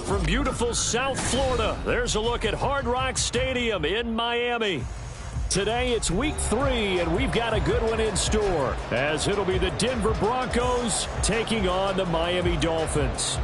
from beautiful South Florida, there's a look at Hard Rock Stadium in Miami. Today it's week 3, and we've got a good one in store, as it'll be the Denver Broncos taking on the Miami Dolphins.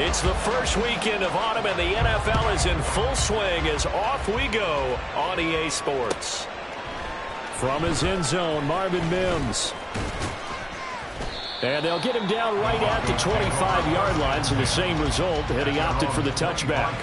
It's the first weekend of autumn, and the NFL is in full swing as off we go on EA Sports. From his end zone, Marvin Mims. And they'll get him down right at the 25-yard line, so the same result, and he opted for the touchback.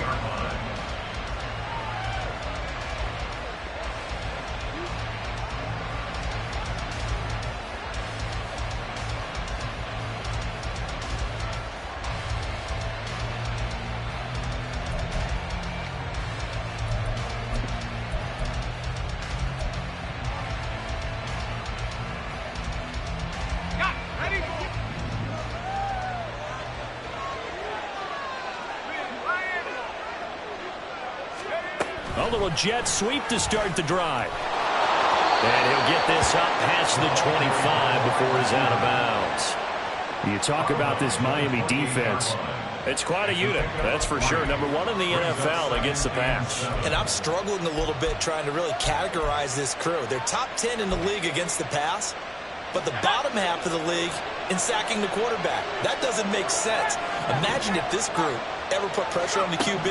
A little jet sweep to start the drive. And he'll get this up past the 25 before he's out of bounds. You talk about this Miami defense. It's quite a unit, that's for sure. Number 1 in the NFL against the pass. And I'm struggling a little bit trying to really categorize this crew. They're top 10 in the league against the pass, but the bottom half of the league in sacking the quarterback. That doesn't make sense. Imagine if this group ever put pressure on the QB,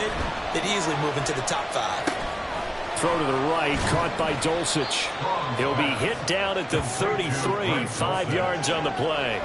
they'd easily move into the top 5. Throw to the right, caught by Dulcich. He'll be hit down at the 33, 5 yards on the play.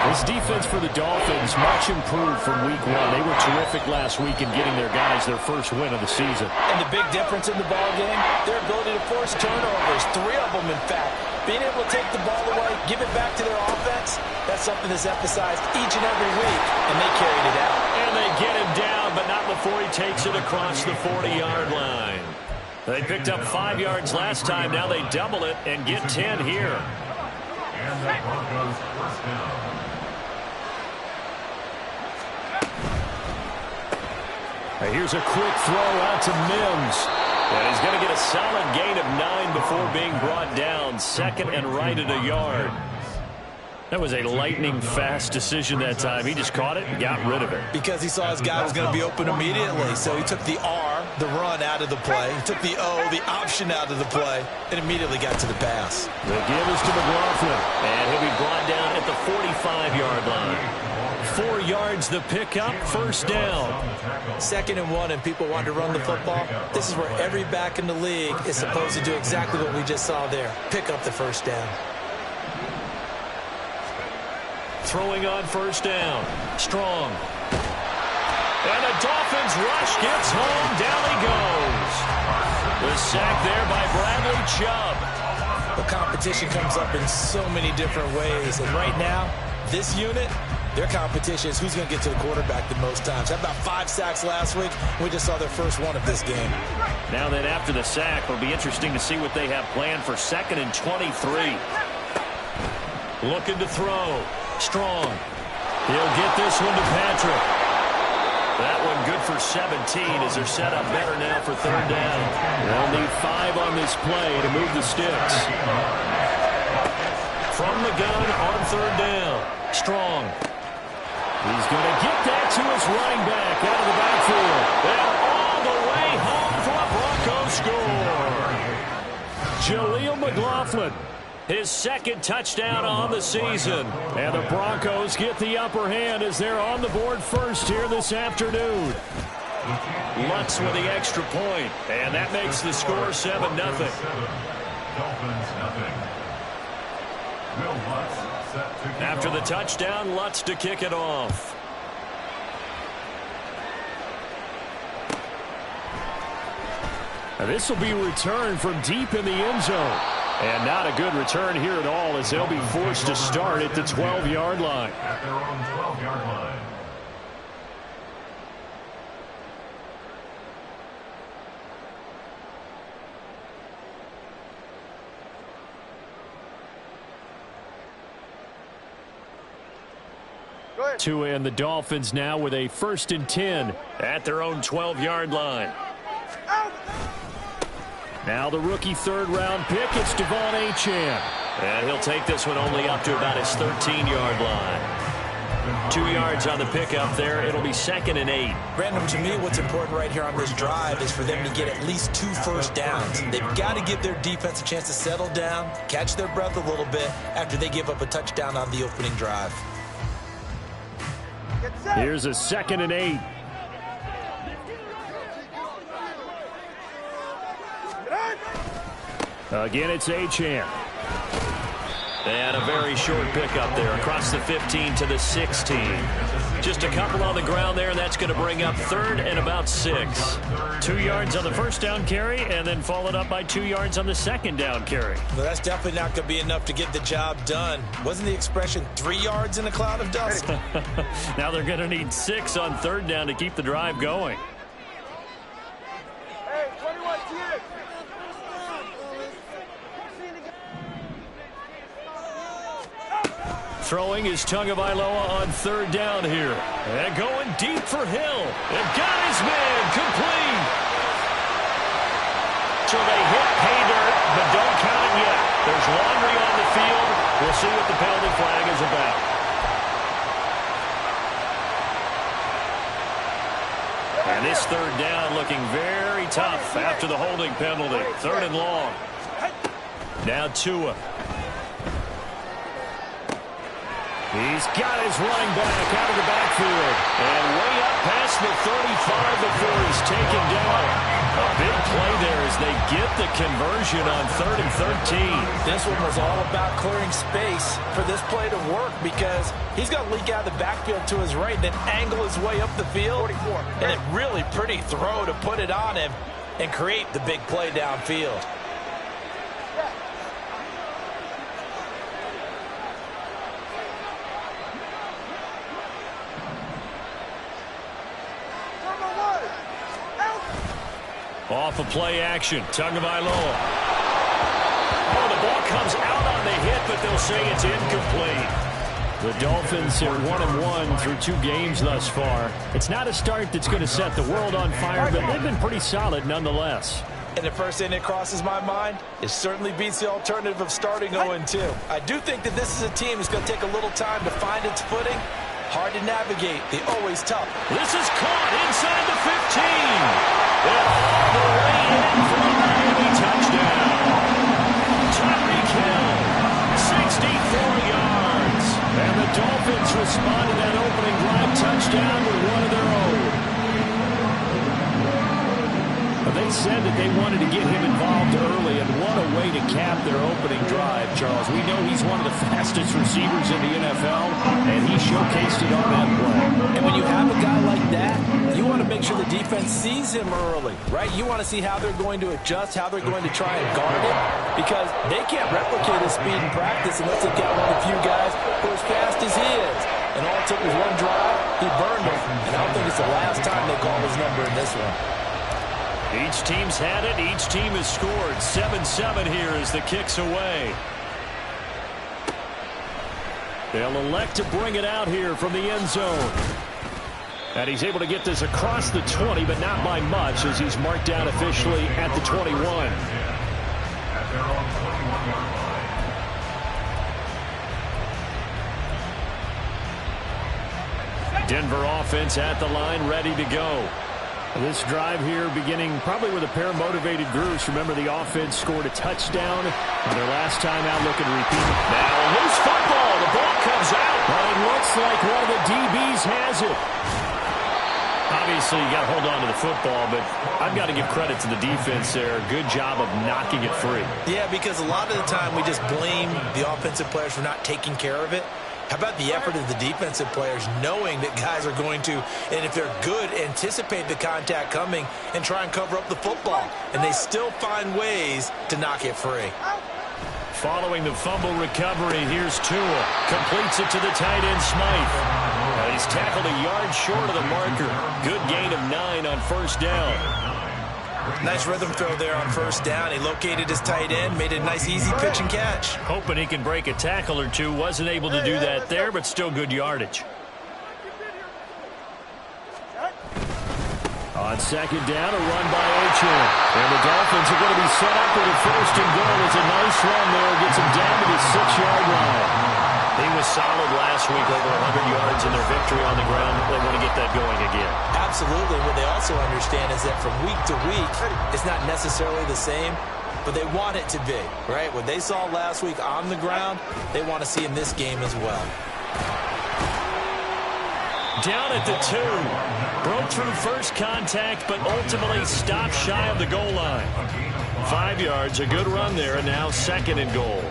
This defense for the Dolphins, much improved from week 1. They were terrific last week in getting their guys their first win of the season. And the big difference in the ball game, their ability to force turnovers, 3 of them in fact. Being able to take the ball away, give it back to their offense, that's something that's emphasized each and every week, and they carried it out. And they get him down, but not before he takes it across the 40-yard line. They picked up 5 yards last time. Now they double it and get 10 here. And the Broncos first down. Here's a quick throw out to Mims. And he's going to get a solid gain of 9 before being brought down. Second and right at a yard. That was a lightning-fast decision that time. He just caught it and got rid of it. Because he saw his guy was going to be open immediately. So he took the R, the run, out of the play. He took the O, the option, out of the play, and immediately got to the pass. The give is to McLaughlin. And he'll be brought down at the 45-yard line. 4 yards the pickup, first down. 2nd and 1, and people want to run the football. This is where every back in the league is supposed to do exactly what we just saw there. Pick up the first down. Throwing on first down. Strong. And the Dolphins rush gets home. Down he goes. The sack there by Bradley Chubb. The competition comes up in so many different ways. And right now, this unit, their competition is who's going to get to the quarterback the most times. Had about 5 sacks last week. We just saw their first one of this game. Now that after the sack, it'll be interesting to see what they have planned for 2nd and 23. Looking to throw. Strong. He'll get this one to Patrick. That one good for 17 as they're set up better now for 3rd down. They'll need 5 on this play to move the sticks. From the gun on 3rd down. Strong. He's going to get that to his running back out of the backfield. And all the way home for a Bronco score. Jaleel McLaughlin. His 2nd touchdown on the season. And the Broncos get the upper hand as they're on the board first here this afternoon. Lutz with the extra point, and that makes the score 7-0. After the touchdown, Lutz to kick it off. This will be returned from deep in the end zone. And not a good return here at all as they'll be forced to start at the 12-yard line. At their own 12-yard line. Tua and the Dolphins now with a 1st and 10 at their own 12-yard line. Now the rookie 3rd-round pick, it's Devon Achane. And he'll take this one only up to about his 13-yard line. 2 yards on the pickup there. It'll be 2nd and 8. Brandon, to me, what's important right here on this drive is for them to get at least 2 first downs. They've got to give their defense a chance to settle down, catch their breath a little bit after they give up a touchdown on the opening drive. Here's a 2nd and 8. Again, it's Achane. And a very short pickup there across the 15 to the 16. Just a couple on the ground there, and that's going to bring up 3rd and about 6. 2 yards on the 1st down carry, and then followed up by 2 yards on the 2nd down carry. Well, that's definitely not going to be enough to get the job done. Wasn't the expression 3 yards in a cloud of dust? Now they're going to need 6 on 3rd down to keep the drive going. Throwing is Tagovailoa on 3rd down here. And going deep for Hill. And got his man complete. So they hit pay dirt, but don't count it yet. There's laundry on the field. We'll see what the penalty flag is about. And this 3rd down looking very tough after the holding penalty. 3rd and long. Now Tua. He's got his running back out of the backfield. And way up past the 35 before he's taken down. A big play there as they get the conversion on 3rd and 13. This one was all about clearing space for this play to work because he's going to leak out of the backfield to his right and then angle his way up the field. 44. And a really pretty throw to put it on him and create the big play downfield. Off of play action, Tagovailoa. Oh, the ball comes out on the hit, but they'll say it's incomplete. The Dolphins are 1-1 through 2 games thus far. It's not a start that's going to set the world on fire, but they've been pretty solid nonetheless. And the first thing that crosses my mind, it certainly beats the alternative of starting 0-2. I do think that this is a team that's going to take a little time to find its footing. Hard to navigate. They're always tough. This is caught inside the 15. And all the way in for a Miami touchdown. Tyreek Hill, 64 yards. And the Dolphins respond to that opening drive touchdown with one of their own. They said that they wanted to get him involved early, and what a way to cap their opening drive, Charles. We know he's one of the fastest receivers in the NFL, and he showcased it on that play. And when you have a guy like that, you want to make sure the defense sees him early, right? You want to see how they're going to adjust, how they're going to try and guard him, because they can't replicate his speed in practice unless they've got one of the few guys who are as fast as he is. And all it took was one drive, he burned him, and I don't think it's the last time they call his number in this one. Each team's had it. Each team has scored. 7-7 here as the kick's away. They'll elect to bring it out here from the end zone. And he's able to get this across the 20, but not by much as he's marked down officially at the 21. At their own 21-yard line. Denver offense at the line, ready to go. This drive here beginning probably with a pair of motivated groups. Remember, the offense scored a touchdown on their last time out. Looking to repeat it. Now a loose football. The ball comes out. But it looks like one of the DBs has it. Obviously, you got to hold on to the football, but I've got to give credit to the defense there. Good job of knocking it free. Yeah, because a lot of the time we just blame the offensive players for not taking care of it. How about the effort of the defensive players knowing that guys are going to, and if they're good, anticipate the contact coming and try and cover up the football. And they still find ways to knock it free. Following the fumble recovery, here's Tua. Completes it to the tight end, Smythe. He's tackled a yard short of the marker. Good gain of 9 on first down. Nice rhythm throw there on first down. He located his tight end, made a nice easy pitch and catch. Hoping he can break a tackle or two. Wasn't able to do that there, but still good yardage. On second down, a run by Achan. And the Dolphins are going to be set up with a first and goal. It's a nice run there. Gets him down to the 6-yard line. He was solid last week, over 100 yards in their victory on the ground. They want to get that going again. Absolutely. What they also understand is that from week to week, it's not necessarily the same, but they want it to be, right? What they saw last week on the ground, they want to see in this game as well. Down at the 2. Broke through first contact, but ultimately stopped shy of the goal line. 5 yards, a good run there, and now second and goal.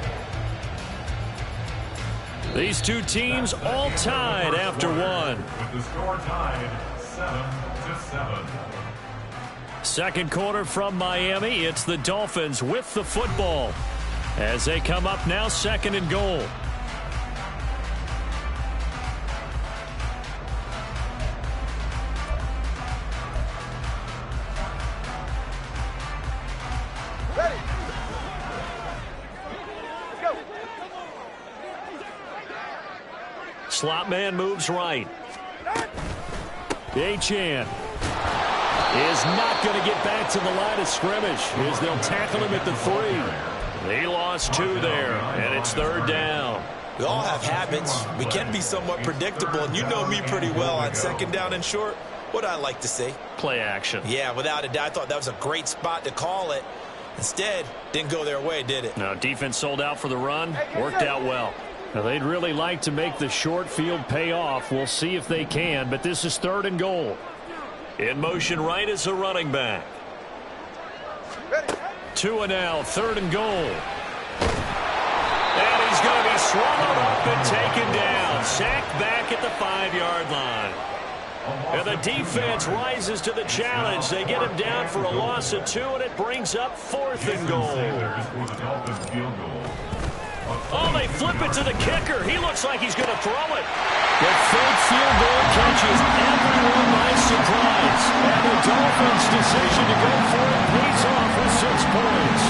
These two teams all tied after one. With the score tied 7-7. Second quarter from Miami. It's the Dolphins with the football as they come up now second and goal. Slot man moves right. Achan is not going to get back to the line of scrimmage as they'll tackle him at the 3. They lost 2 there, and it's third down. We all have habits. We can be somewhat predictable, and you know me pretty well on second down and short. What I like to see? Play action. Yeah, without a doubt. I thought that was a great spot to call it. Instead, didn't go their way, did it? No, defense sold out for the run. Worked out well. Now, they'd really like to make the short field pay off. We'll see if they can, but this is third and goal. In motion right is a running back. 2 and now, third and goal. And he's going to be swallowed up and taken down. Sacked back at the 5-yard line. And the defense rises to the challenge. They get him down for a loss of 2, and it brings up fourth and goal. Oh, they flip it to the kicker. He looks like he's going to throw it. The fake field goal catches everyone by surprise. And the Dolphins' decision to go for it pays off with 6 points.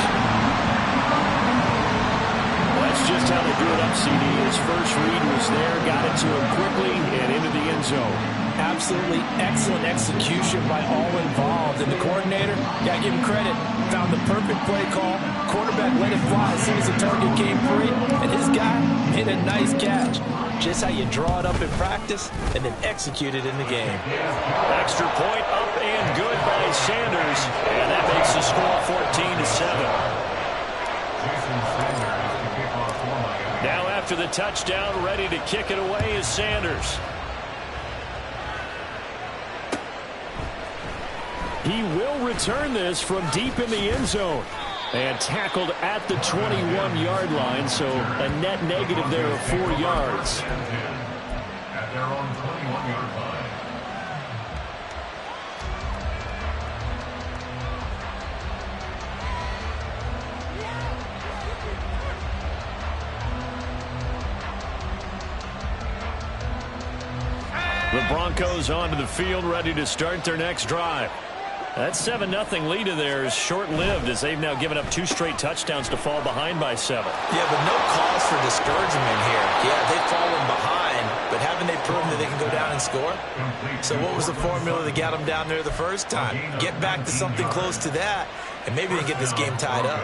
That's just how they drew it up, CD. His first read was there, got it to him quickly, and into the end zone. Absolutely excellent execution by all involved. And the coordinator, got to give him credit, found the perfect play call. Quarterback let it fly as soon as the target came free. And his guy made a nice catch. Just how you draw it up in practice and then execute it in the game. Extra point up and good by Sanders. And that makes the score 14-7. Now after the touchdown, ready to kick it away is Sanders. He will return this from deep in the end zone. And tackled at the 21-yard line, so a net negative there of 4 yards. At their own 21-yard line. The Broncos onto the field, ready to start their next drive. That 7-0 lead of theirs short-lived as they've now given up 2 straight touchdowns to fall behind by 7. Yeah, but no cause for discouragement here. Yeah, they've fallen behind, but haven't they proven that they can go down and score? So what was the formula that got them down there the first time? Get back to something close to that, and maybe they get this game tied up.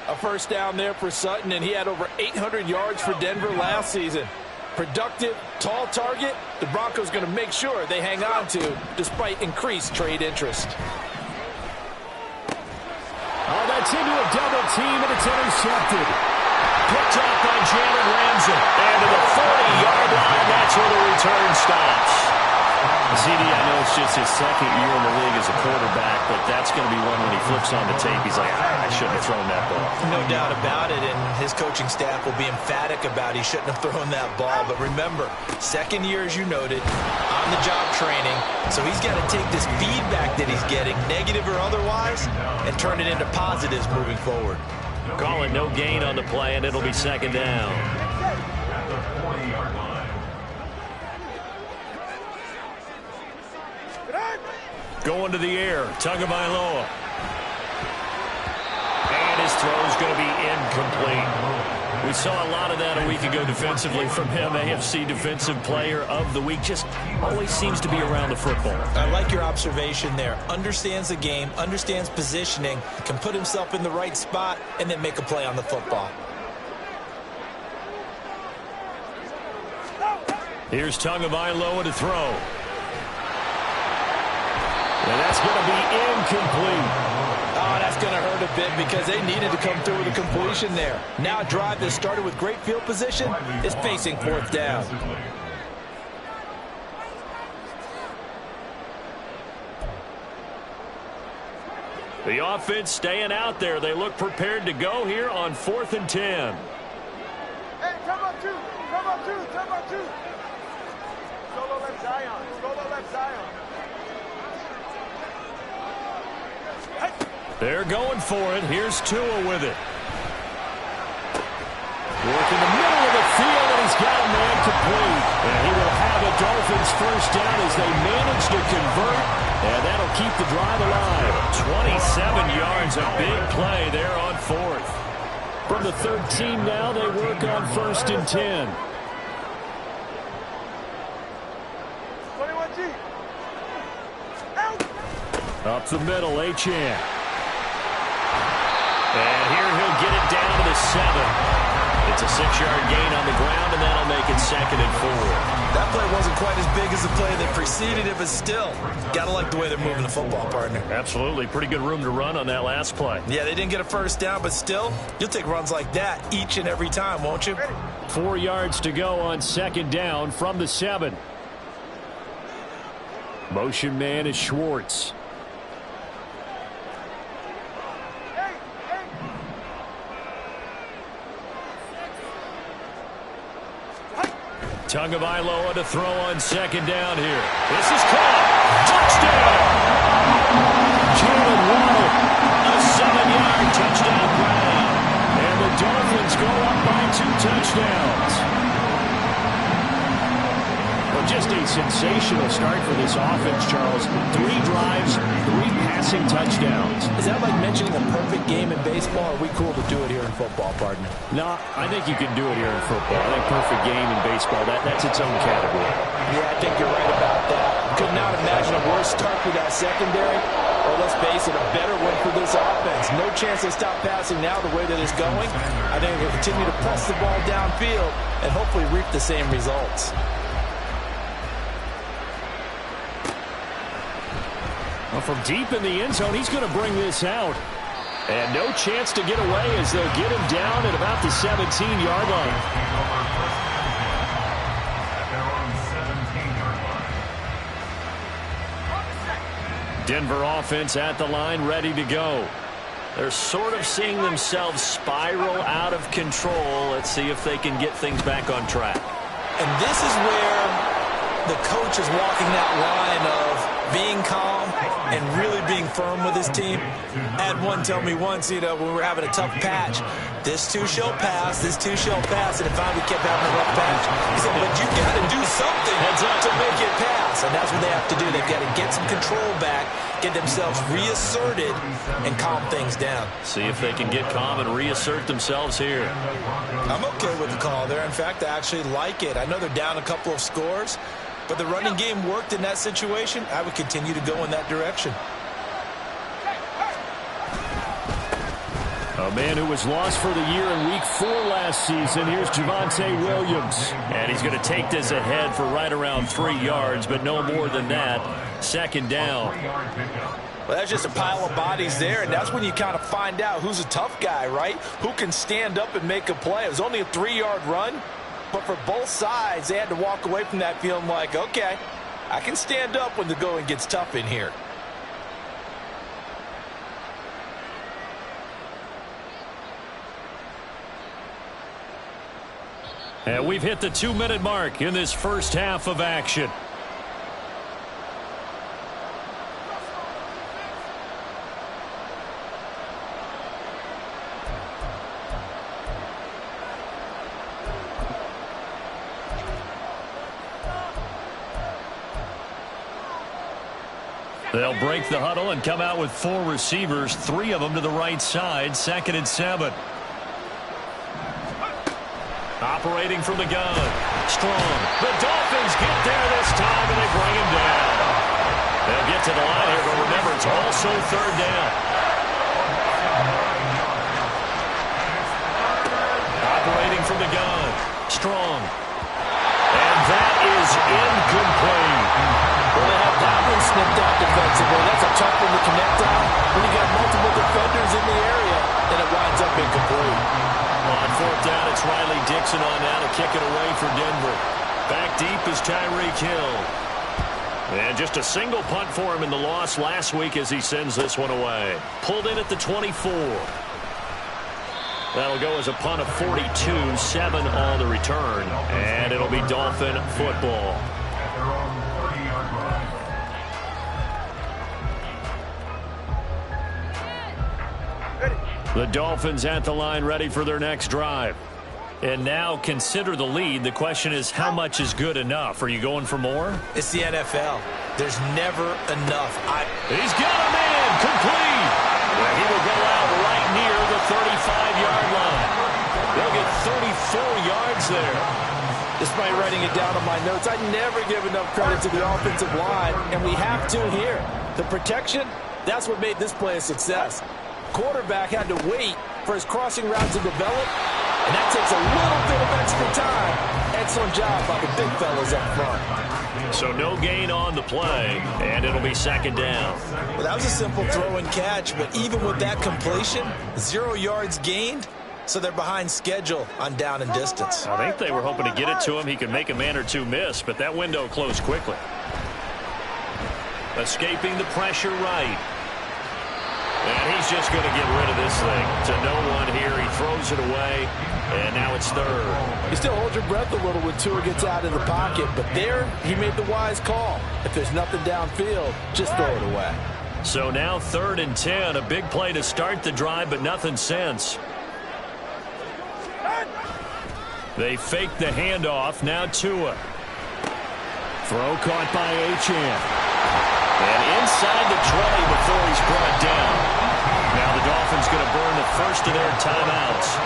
A first down there for Sutton, and he had over 800 yards for Denver last season. Productive, tall target, the Broncos going to make sure they hang on to despite increased trade interest. Oh, that's into a double team, and it's intercepted. Picked off by Jalen Ramsey. And to the 40-yard line, that's where the return stops. CD, I know it's just his second year in the league as a quarterback, but that's going to be one when he flips on the tape. He's like, I shouldn't have thrown that ball. No doubt about it, and his coaching staff will be emphatic about he shouldn't have thrown that ball. But remember, second year, as you noted, on-the-job training, so he's got to take this feedback that he's getting, negative or otherwise, and turn it into positives moving forward. Call it no gain on the play, and it'll be second down. At the 40-yard line. Going to the air, Tagovailoa. And his throw is going to be incomplete. We saw a lot of that a week ago defensively from him. AFC Defensive Player of the Week. Just always seems to be around the football. I like your observation there. Understands the game, understands positioning, can put himself in the right spot, and then make a play on the football. Here's Tagovailoa to throw. And that's going to be incomplete. Oh, that's going to hurt a bit because they needed to come through with a completion there. Now a drive that started with great field position is facing fourth down. The offense staying out there. They look prepared to go here on 4th and 10. Hey, come on, two. Come on, two. Come on, two. Solo left Zion. Solo left Zion. They're going for it. Here's Tua with it. Work in the middle of the field, and he's got a man complete. And he will have a Dolphins first down as they manage to convert. And that'll keep the drive alive. 27 yards, a big play there on 4th. From the 13 now, they work on 1st and 10. 21G. Up the middle, Achane. And here he'll get it down to the 7. It's a 6-yard gain on the ground, and that'll make it 2nd and 4. That play wasn't quite as big as the play that preceded it, but still, gotta like the way they're moving the football, partner. Absolutely. Pretty good room to run on that last play. Yeah, they didn't get a first down, but still, you'll take runs like that each and every time, won't you? 4 yards to go on 2nd down from the 7. Motion man is Schwartz. Tagovailoa to throw on 2nd down here. This is caught. Touchdown! Jalen Waddle, a 7-yard touchdown grab. And the Dolphins go up by 2 touchdowns. Well, just a sensational start for this offense, Charles. 3 drives, 3 passing touchdowns. Is that like mentioning the perfect game in baseball? Or are we cool to do it here in football, partner? No, I think you can do it here in football. I think perfect game in baseball, that's its own category. Yeah, I think you're right about that. Could not imagine a worse start for that secondary. Or let's face it, a better one for this offense. No chance they stop passing now the way that it's going. I think they'll continue to press the ball downfield and hopefully reap the same results. Well, from deep in the end zone, he's going to bring this out. And no chance to get away as they'll get him down at about the 17-yard line. Denver offense at the line, ready to go. They're sort of seeing themselves spiral out of control. Let's see if they can get things back on track. And this is where the coach is walking that line of being calm and really being firm with his team. I had one tell me once, when we were having a tough patch, this too shall pass, this too shall pass, and if we kept having a rough patch, he said, but you got to do something to make it pass, and that's what they have to do. They've got to get some control back, get themselves reasserted, and calm things down. See if they can get calm and reassert themselves here. I'm okay with the call there. In fact, I actually like it. I know they're down a couple of scores, but the running game worked in that situation. I would continue to go in that direction. A man who was lost for the year in Week 4 last season. Here's Javonte Williams. And he's going to take this ahead for right around 3 yards, but no more than that. 2nd down. Well, that's just a pile of bodies there, and that's when you kind of find out who's a tough guy, right? Who can stand up and make a play. It was only a 3-yard run. But for both sides, they had to walk away from that feeling like, okay, I can stand up when the going gets tough in here. And we've hit the 2-minute mark in this first half of action. They'll break the huddle and come out with 4 receivers, 3 of them to the right side, 2nd and 7. Operating from the gun. Strong. The Dolphins get there this time, and they bring him down. They'll get to the line here, but remember, it's also third down. Operating from the gun. Strong. And that is incomplete. Well, they have that one snipped out defensively. That's a tough one to connect on when you got multiple defenders in the area, and it winds up incomplete. On fourth down, it's Riley Dixon on now to kick it away for Denver. Back deep is Tyreek Hill. And just a single punt for him in the loss last week as he sends this one away. Pulled in at the 24. That'll go as a punt of 42, 7 on the return. And it'll be Dolphin football. The Dolphins at the line ready for their next drive. And now consider the lead. The question is, how much is good enough? Are you going for more? It's the NFL. There's never enough. He's got him in. Complete. Well, he will go out right near the 35-yard line. They'll get 34 yards there. Despite writing it down on my notes, I never give enough credit to the offensive line, and we have to here. The protection, that's what made this play a success. Quarterback had to wait for his crossing route to develop, and that takes a little bit of extra time. Excellent job by the big fellas up front. So no gain on the play, and it'll be second down. Well, that was a simple throw and catch, but even with that completion, 0 yards gained, so they're behind schedule on down and distance. I think they were hoping to get it to him. He could make a man or two miss, but that window closed quickly. Escaping the pressure right. And he's just going to get rid of this thing. To no one here. He throws it away, and now it's third. You still hold your breath a little when Tua gets out of the pocket, but there he made the wise call. If there's nothing downfield, just throw it away. So now 3rd and 10. A big play to start the drive, but nothing since. They fake the handoff. Now Tua. Throw caught by Achane. And inside the 20 before he's brought down. Now the Dolphins going to burn the first of their timeouts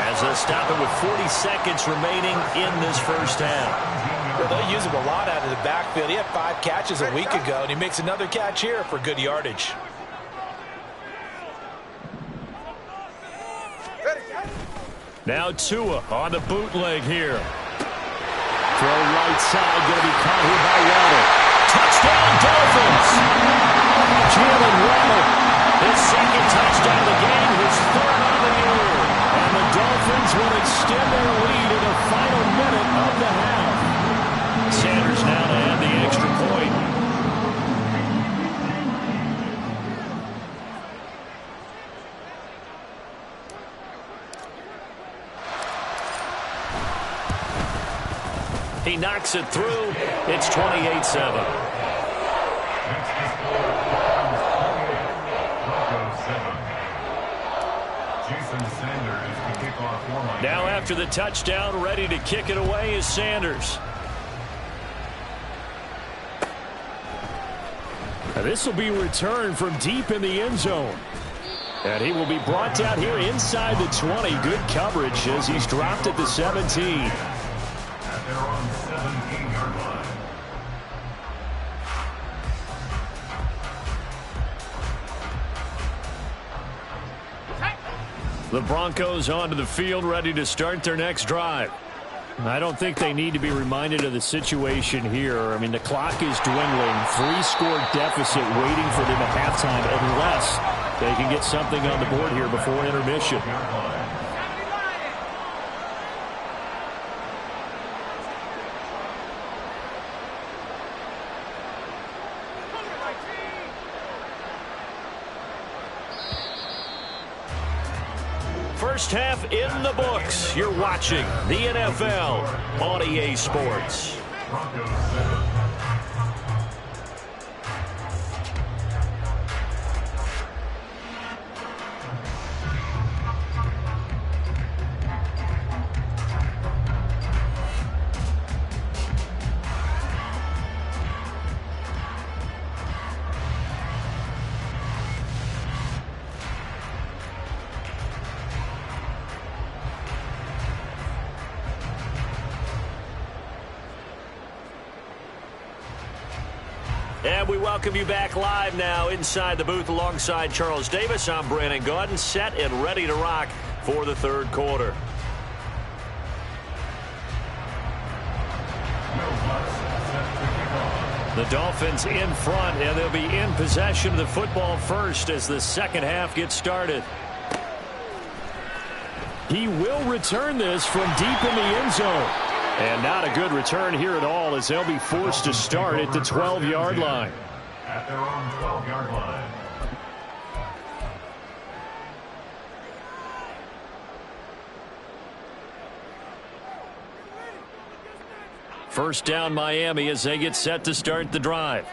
as they'll stop it with 40 seconds remaining in this first half. Well, they'll use him a lot out of the backfield. He had 5 catches a week ago, and he makes another catch here for good yardage. Now Tua on the bootleg here. Throw right side, going to be caught here by Waddle. Touchdown Dolphins! Jalen Waddle, his second touchdown of the game, his 3rd on the year. And the Dolphins will extend their lead in the final minute of the half. Sanders now to add the extra point. He knocks it through. It's 28-7. Now after the touchdown, ready to kick it away is Sanders. This will be returned from deep in the end zone. And he will be brought down here inside the 20. Good coverage as he's dropped at the 17. They're on 17-yard line. The Broncos onto the field, ready to start their next drive. I don't think they need to be reminded of the situation here. I mean, the clock is dwindling. 3-score deficit waiting for them at halftime unless they can get something on the board here before intermission. First half in the books. You're watching the NFL on EA Sports. Broncos 7. And we welcome you back live now inside the booth alongside Charles Davis. I'm Brandon Gaudin, set and ready to rock for the third quarter. The Dolphins in front, and they'll be in possession of the football first as the second half gets started. He will return this from deep in the end zone. And not a good return here at all as they'll be forced to start at the 12-yard line. At their own 12-yard line. First down Miami as they get set to start the drive.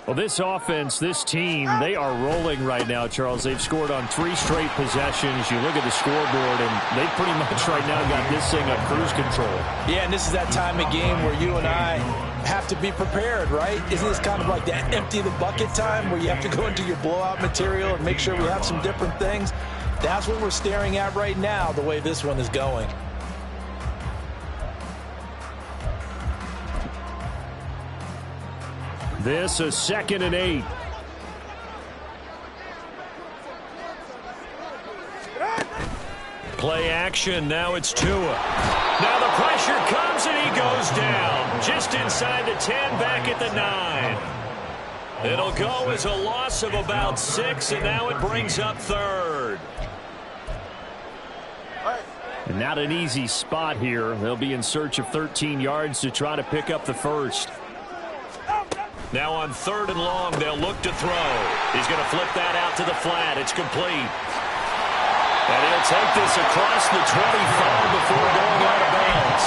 Well, this offense, this team, they are rolling right now, Charles. They've scored on 3 straight possessions. You look at the scoreboard, and they pretty much right now got this thing on cruise control. Yeah, and this is that time of game where you and I have to be prepared, right? Isn't this kind of like that empty the bucket time where you have to go into your blowout material and make sure we have some different things? That's what we're staring at right now, the way this one is going. This a 2nd and 8. Play action. Now it's Tua. Now the pressure comes and he goes down. Just inside the 10, back at the 9. It'll go as a loss of about 6, and now it brings up 3rd. And not an easy spot here. They'll be in search of 13 yards to try to pick up the first. Now on 3rd and long, they'll look to throw. He's going to flip that out to the flat. It's complete. And he'll take this across the 25 before going out of bounds.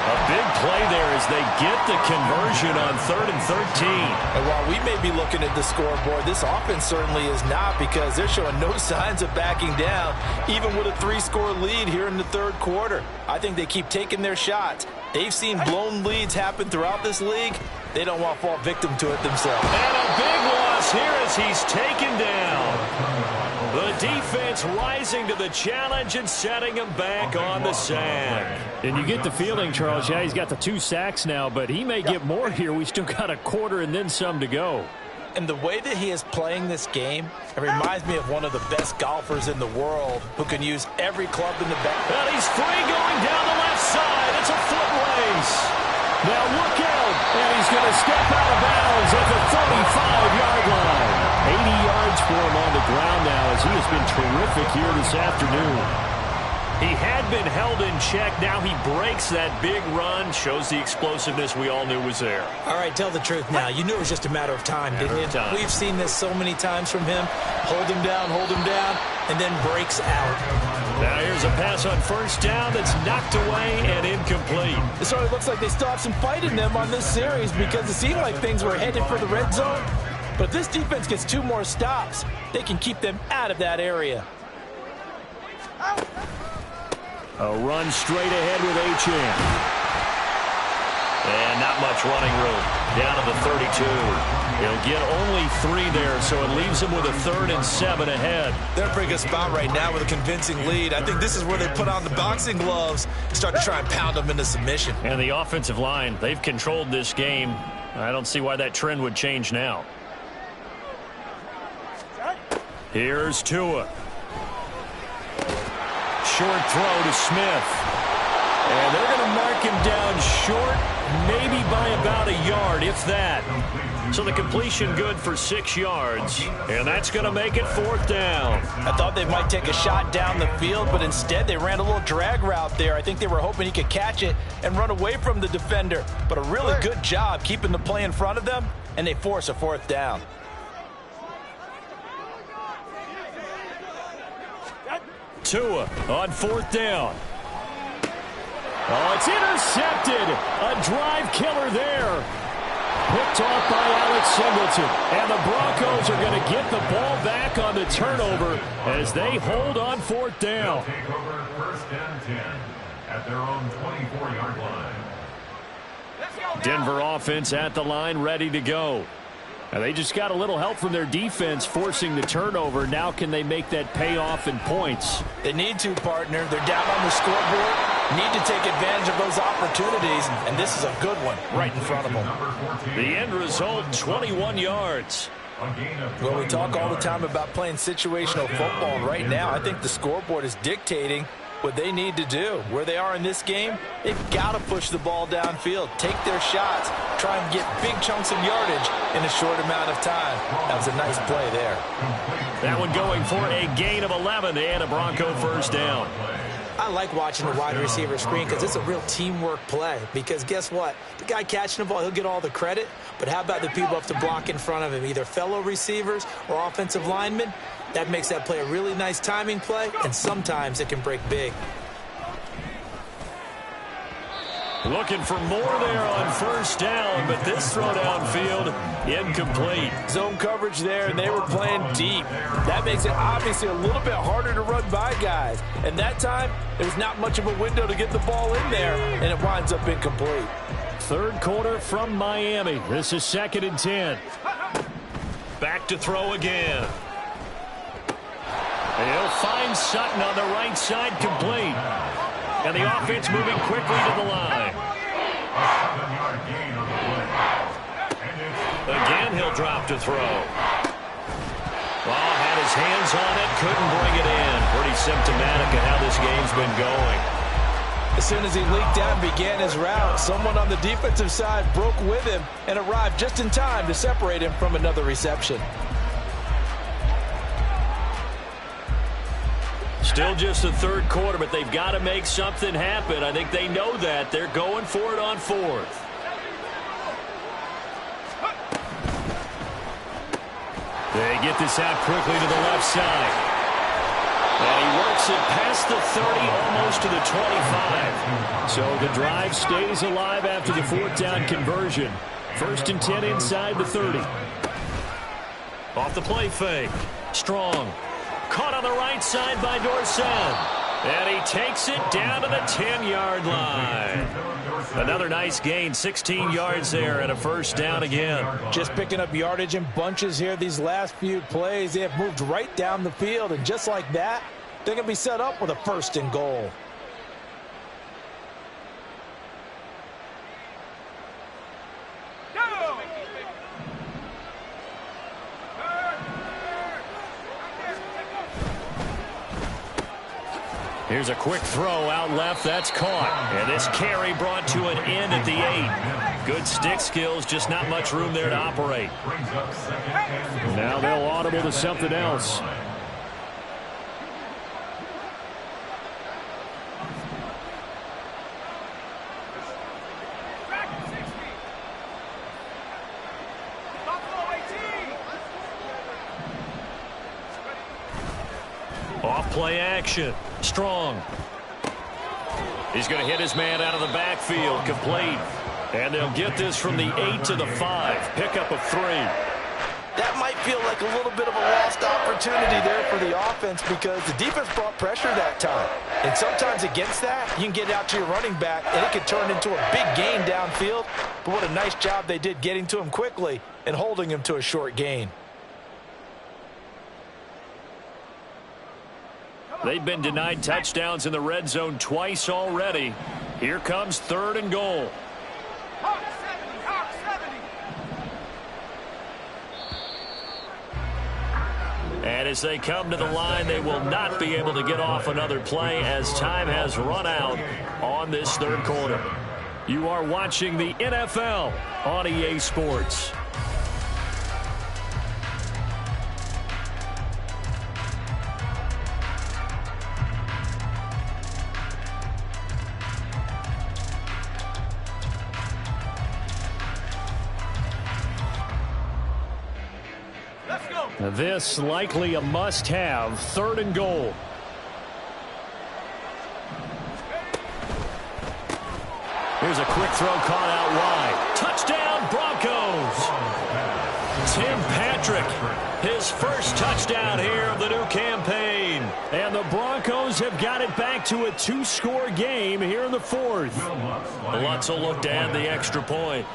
A big play there as they get the conversion on 3rd and 13. And while we may be looking at the scoreboard, this offense certainly is not, because they're showing no signs of backing down, even with a 3-score lead here in the third quarter. I think they keep taking their shots. They've seen blown leads happen throughout this league. They don't want to fall victim to it themselves. And a big loss here as he's taken down. The defense rising to the challenge and setting him back on the sack. And you get the feeling, Charles, yeah, he's got the 2 sacks now, but he may get more here. We still got a quarter and then some to go. And the way that he is playing this game, it reminds me of one of the best golfers in the world who can use every club in the bag. And he's free going down the left side. It's a foot race. Now look out, and he's going to step out of bounds at the 35-yard line. 80 yards for him on the ground now as he has been terrific here this afternoon. He had been held in check. Now he breaks that big run. Shows the explosiveness we all knew was there. All right, tell the truth now. You knew it was just a matter of time, didn't you? We've seen this so many times from him. Hold him down, and then breaks out. Now here's a pass on first down that's knocked away and incomplete. It sort of looks like they still have some fight in them on this series, because it seemed like things were headed for the red zone. But if this defense gets 2 more stops, they can keep them out of that area. A run straight ahead with Achane. And not much running room. Down to the 32. He'll get only 3 there, so it leaves him with a 3rd and 7 ahead. They're in a pretty good spot right now with a convincing lead. I think this is where they put on the boxing gloves, start to try and pound them into submission. And the offensive line, they've controlled this game. I don't see why that trend would change now. Here's Tua. Short throw to Smith. And they're going to mark him down short, maybe by about a yard, if that. So the completion good for 6 yards. And that's going to make it 4th down. I thought they might take a shot down the field, but instead they ran a little drag route there. I think they were hoping he could catch it and run away from the defender. But a really good job keeping the play in front of them, and they force a 4th down. Tua on 4th down. Oh, it's intercepted. A drive killer there. Picked off by Alex Singleton. And the Broncos are going to get the ball back on the turnover as they hold on 4th down. They'll take over 1st and 10 at their own 24-yard line. Denver offense at the line, ready to go. And they just got a little help from their defense forcing the turnover. Now can they make that pay off in points? They need to, partner. They're down on the scoreboard. need to take advantage of those opportunities, and this is a good one right in front of them. The end result, 21 yards. Well, we talk all the time about playing situational football. Right now, I think the scoreboard is dictating what they need to do. Where they are in this game, they've got to push the ball downfield, take their shots, try and get big chunks of yardage in a short amount of time. That was a nice play there. That one going for a gain of 11 and a Bronco first down. I like watching the wide receiver screen because it's a real teamwork play. Because guess what? The guy catching the ball, he'll get all the credit. But how about the people up to block in front of him, either fellow receivers or offensive linemen? That makes that play a really nice timing play, and sometimes it can break big. Looking for more there on first down, but this throw downfield, incomplete. Zone coverage there, and they were playing deep. That makes it obviously a little bit harder to run by guys. And that time, there was not much of a window to get the ball in there, and it winds up incomplete. Third quarter from Miami. This is 2nd and 10. Back to throw again. He'll find Sutton on the right side, complete. And the offense moving quickly to the line. Again, he'll drop to throw. Well, had his hands on it, couldn't bring it in. Pretty symptomatic of how this game's been going. As soon as he leaked out and began his route, someone on the defensive side broke with him and arrived just in time to separate him from another reception. Still just the third quarter, but they've got to make something happen. I think they know that. They're going for it on fourth. They get this out quickly to the left side. And he works it past the 30, almost to the 25. So the drive stays alive after the fourth down conversion. 1st and 10 inside the 30. Off the play fake. Strong. Caught on the right side by Dorsett. And he takes it down to the 10-yard line. Another nice gain, 16 yards there and a first down again. Just picking up yardage in bunches here these last few plays. They have moved right down the field, and just like that, they're going to be set up with a 1st and goal. Here's a quick throw out left. That's caught. And this carry brought to an end at the 8. Good stick skills, just not much room there to operate. Now they'll audible to something else. Off play action. Strong. He's going to hit his man out of the backfield. Complete. And they'll get this from the 8 to the 5. Pickup of 3. That might feel like a little bit of a lost opportunity there for the offense because the defense brought pressure that time. And sometimes against that, you can get out to your running back, and it could turn into a big gain downfield. But what a nice job they did getting to him quickly and holding him to a short gain. They've been denied touchdowns in the red zone twice already. Here comes 3rd and goal. And as they come to the line, they will not be able to get off another play as time has run out on this 3rd quarter. You are watching the NFL on EA Sports. This likely a must-have, 3rd and goal. Here's a quick throw caught out wide. Touchdown, Broncos! Tim Patrick, his first touchdown here of the new campaign. And the Broncos have got it back to a 2-score game here in the 4th. Lutz will look to add the extra point.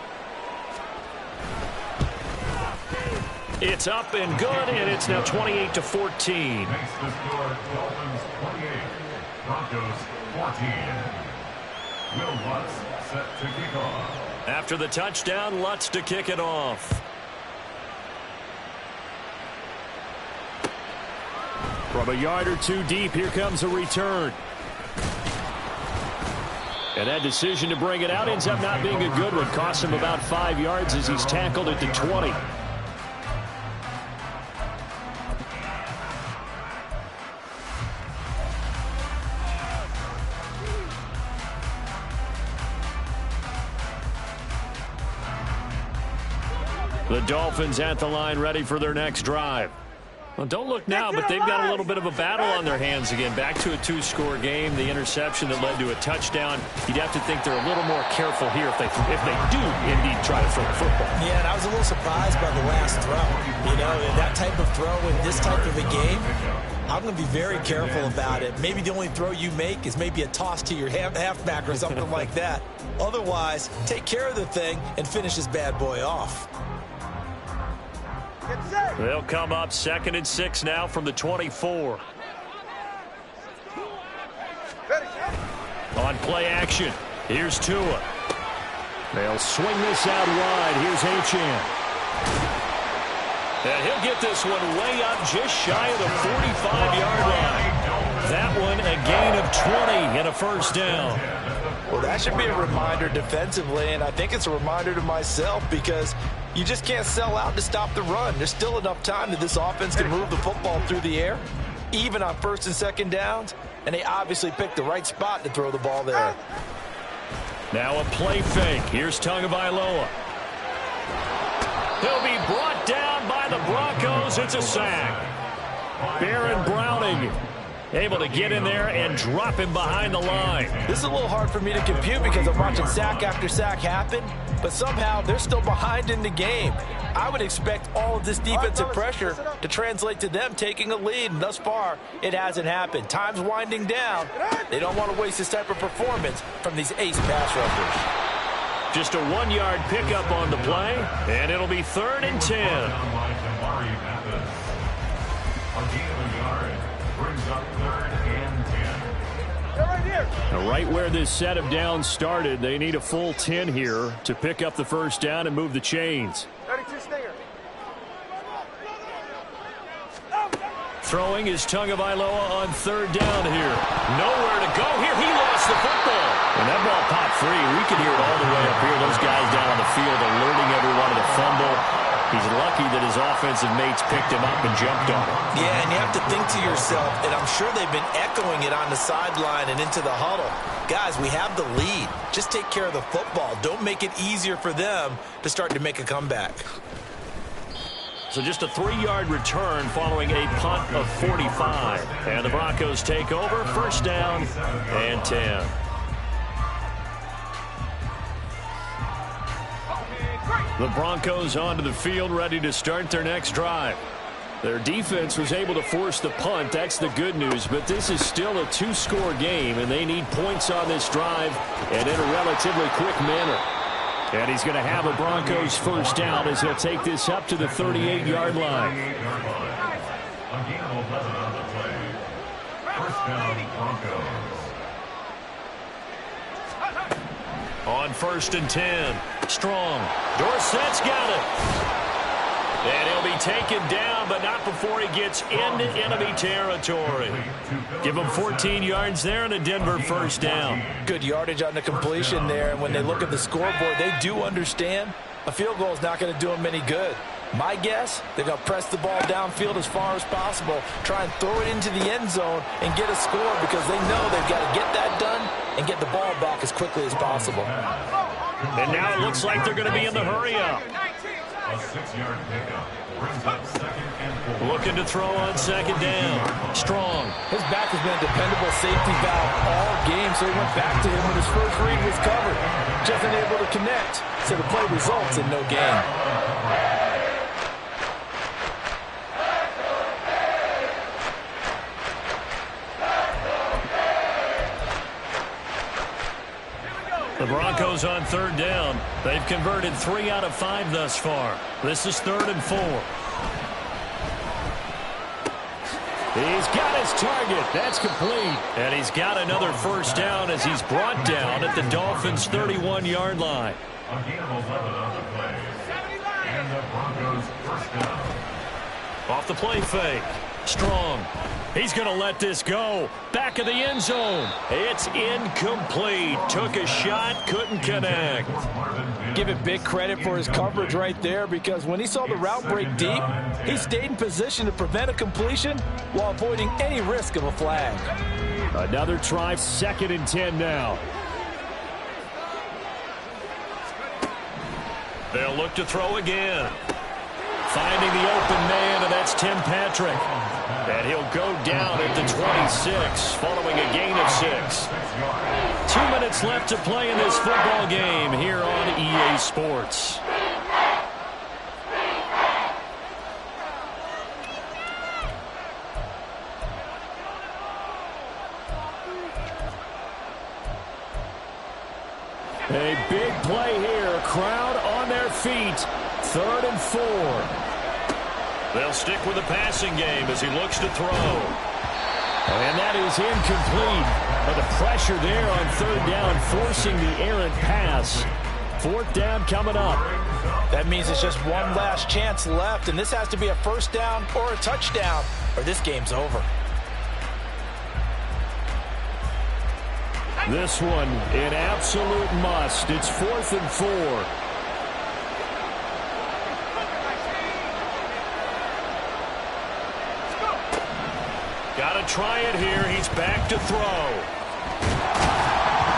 It's up and good, and it's now 28-14. Makes the score Dolphins 28, Broncos 14. Will Lutz set to kick off. After the touchdown, Lutz to kick it off. From a yard or two deep, here comes a return. And that decision to bring it out ends up not being a good one. Costs him about 5 yards as he's tackled at the 20. The Dolphins at the line, ready for their next drive. Well, don't look now, but they've got a little bit of a battle on their hands again. Back to a 2-score game. The interception that led to a touchdown. You'd have to think they're a little more careful here if they do indeed try to throw the football. Yeah, and I was a little surprised by the last throw. You know, that type of throw in this type of a game, I'm going to be very careful about it. Maybe the only throw you make is maybe a toss to your halfback or something like that. Otherwise, take care of the thing and finish this bad boy off. They'll come up 2nd and 6 now from the 24. On play action, here's Tua. They'll swing this out wide. Here's Achane. And he'll get this one way up just shy of the 45-yard line. That one a gain of 20 and a first down. Well, that should be a reminder defensively, and I think it's a reminder to myself because you just can't sell out to stop the run. There's still enough time that this offense can move the football through the air, even on 1st and 2nd downs, and they obviously picked the right spot to throw the ball there. Now a play fake. Here's Tagovailoa. He'll be brought down by the Broncos. It's a sack. Baron Browning able to get in there and drop him behind the line. This is a little hard for me to compute because I'm watching sack after sack happen, but somehow they're still behind in the game. I would expect all of this defensive pressure to translate to them taking a lead, and thus far, it hasn't happened. Time's winding down. They don't want to waste this type of performance from these ace pass rushers. Just a 1-yard pickup on the play, and it'll be 3rd and 10. Right where this set of downs started, they need a full 10 here to pick up the first down and move the chains. 32 stinger. Throwing is Tagovailoa on 3rd down here. Nowhere to go here. He lost the football. And that ball popped free. We could hear it all the way up here. Those guys down on the field alerting everyone of the fumble. He's lucky that his offensive mates picked him up and jumped on him. Yeah, and you have to think to yourself, and I'm sure they've been echoing it on the sideline and into the huddle. Guys, we have the lead. Just take care of the football. Don't make it easier for them to start to make a comeback. So just a 3-yard return following a punt of 45. And the Broncos take over. First down and 10. The Broncos onto the field, ready to start their next drive. Their defense was able to force the punt. That's the good news. But this is still a 2-score game, and they need points on this drive and in a relatively quick manner. And he's going to have a Broncos first down as he'll take this up to the 38-yard line. First down, Broncos. On 1st and 10, Strong. Dorsett's got it. And he'll be taken down, but not before he gets into enemy territory. Give him 14 yards there and a Denver first down. Good yardage on the completion there, and when they look at the scoreboard, they do understand a field goal is not going to do them any good. My guess, they're going to press the ball downfield as far as possible, try and throw it into the end zone and get a score because they know they've got to get that done and get the ball back as quickly as possible. And now it looks like they're going to be in the hurry-up. A 6-yard pickup brings up 2nd and 4. Looking to throw on 2nd down. Strong. His back has been a dependable safety valve all game, so he went back to him when his first read was covered. Just unable to connect, so the play results in no gain. The Broncos on 3rd down. They've converted 3 out of 5 thus far. This is 3rd and 4. He's got his target. That's complete. And he's got another first down as he's brought down at the Dolphins' 31-yard line. A gain of 11 on the play. And the Broncos first down. Off the play fake. Strong. He's going to let this go. Back of the end zone. It's incomplete. Took a shot, couldn't connect. Give it big credit for his coverage right there, because when he saw the route break deep, he stayed in position to prevent a completion while avoiding any risk of a flag. Another try, 2nd and 10 now. They'll look to throw again. Finding the open man, and that's Tim Patrick. And he'll go down at the 26, following a gain of 6. 2 minutes left to play in this football game here on EA Sports. A big play here. Crowd on their feet. 3rd and 4. They'll stick with the passing game as he looks to throw. And that is incomplete. But the pressure there on 3rd down, forcing the errant pass. 4th down coming up. That means it's just one last chance left, and this has to be a first down or a touchdown, or this game's over. This one, an absolute must. It's 4th and 4. Got to try it here. He's back to throw.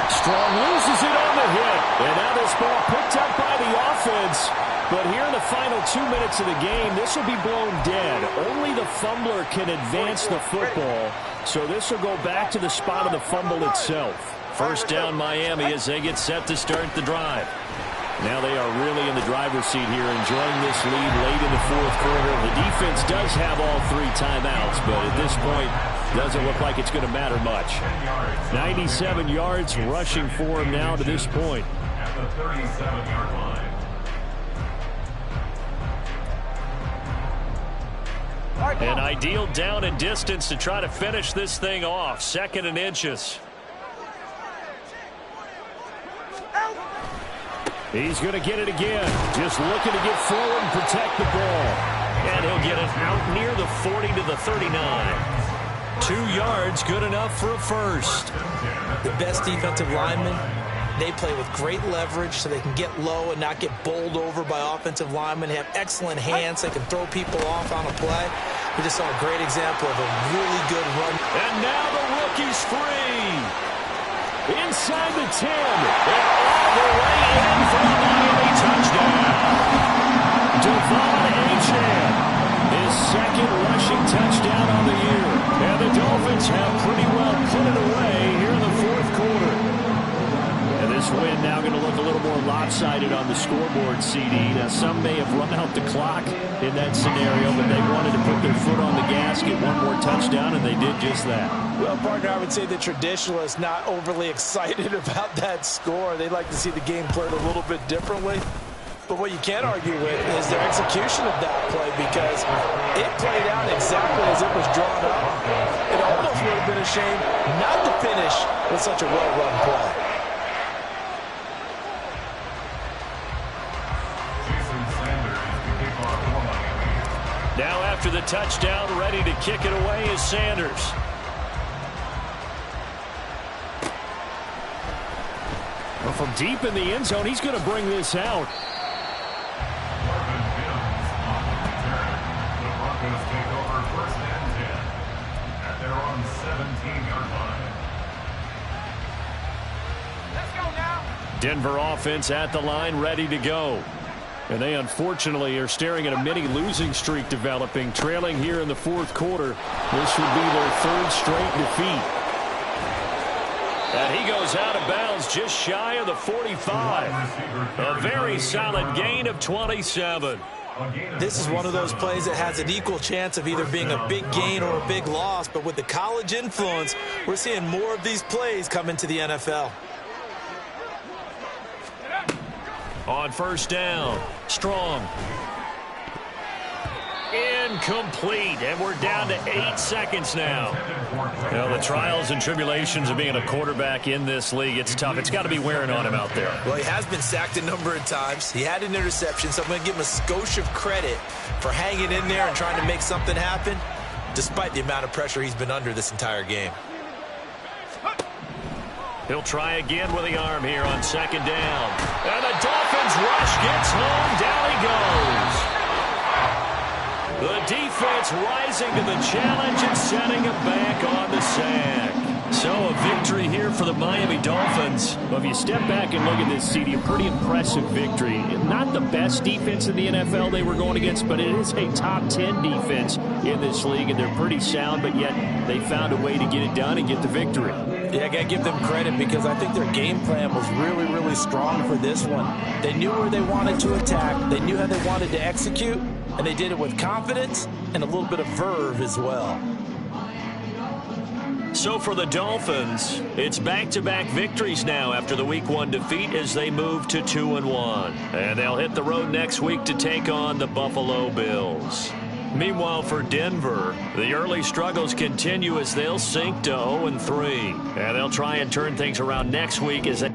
Strong loses it on the hit. And now this ball picked up by the offense. But here in the final 2 minutes of the game, this will be blown dead. Only the fumbler can advance the football. So this will go back to the spot of the fumble itself. First down Miami as they get set to start the drive. Now they are really in the driver's seat here, enjoying this lead late in the 4th quarter. The defense does have all 3 timeouts, but at this point, doesn't look like it's going to matter much. 97 yards rushing for him now to this point. At the 37-yard line. An ideal down and distance to try to finish this thing off. 2nd and inches. He's going to get it again. Just looking to get forward and protect the ball. And he'll get it out near the 40 to the 39. 2 yards, good enough for a first. The best defensive linemen, they play with great leverage so they can get low and not get bowled over by offensive linemen. They have excellent hands. They can throw people off on a play. We just saw a great example of a really good run. And now the rookie's free. Inside the 10, and all the way in for a Miami touchdown. Dolphin, his 2nd rushing touchdown on the year. And the Dolphins have pretty well put it away here in the 4th quarter. And this win now going to look a little more lopsided on the scoreboard, CD. Now, some may have run out the clock in that scenario, but they wanted to put their foot on the gas, get one more touchdown, and they did just that. Well, partner, I would say the traditionalists not overly excited about that score. They'd like to see the game played a little bit differently. But what you can't argue with is their execution of that play, because it played out exactly as it was drawn up. It almost would have been a shame not to finish with such a well-run play. Now after the touchdown, ready to kick it away is Sanders. Well, from deep in the end zone, he's going to bring this out. The Broncos take over 1st and 10 at their own 17-yard line. Let's go now. Denver offense at the line, ready to go. And they unfortunately are staring at a mini losing streak developing, trailing here in the 4th quarter. This would be their 3rd straight defeat. And he goes out of bounds just shy of the 45. A very solid gain of 27. This is one of those plays that has an equal chance of either being a big gain or a big loss, but with the college influence, we're seeing more of these plays come into the NFL. On first down, Strong. Incomplete, and we're down to 8 seconds now. Well, the trials and tribulations of being a quarterback in this league, it's tough. It's got to be wearing on him out there. Well, he has been sacked a number of times. He had an interception, so I'm going to give him a skosh of credit for hanging in there and trying to make something happen, despite the amount of pressure he's been under this entire game. He'll try again with the arm here on second down. And the Dolphins rush gets home. Down he goes. The defense rising to the challenge and setting him back on the sack. So a victory here for the Miami Dolphins. Well, if you step back and look at this, CD, a pretty impressive victory. Not the best defense in the NFL they were going against, but it is a top 10 defense in this league, and they're pretty sound, but yet they found a way to get it done and get the victory. Yeah, I got to give them credit because I think their game plan was really, really strong for this one. They knew where they wanted to attack. They knew how they wanted to execute, and they did it with confidence and a little bit of verve as well. So for the Dolphins, it's back-to-back victories now after the Week 1 defeat as they move to 2-1. And they'll hit the road next week to take on the Buffalo Bills. Meanwhile, for Denver, the early struggles continue as they'll sink to 0-3. And they'll try and turn things around next week as they